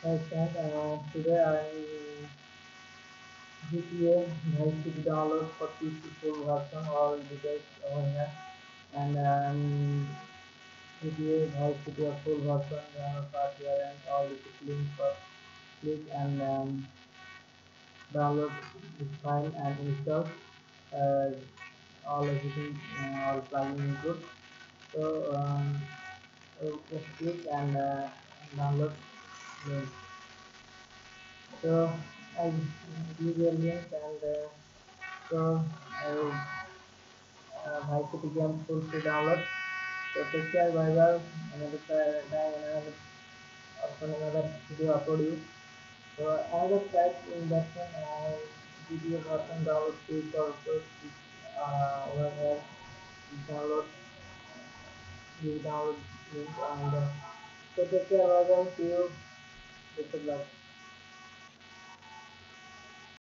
Hi friend, today I'm GTA Nice to download for PC full version all details over here and GTA Nice to a full version download hardware and all the link for click and download this file and install uh, all everything all plugin is good. So just click and download link. So I give a link and so I will ICT game full free download. So take care, bye bye. Another time, another video upload you. So another type investment video version download page also over here. Download you download link and so take care, bye bye. See you. Best of luck.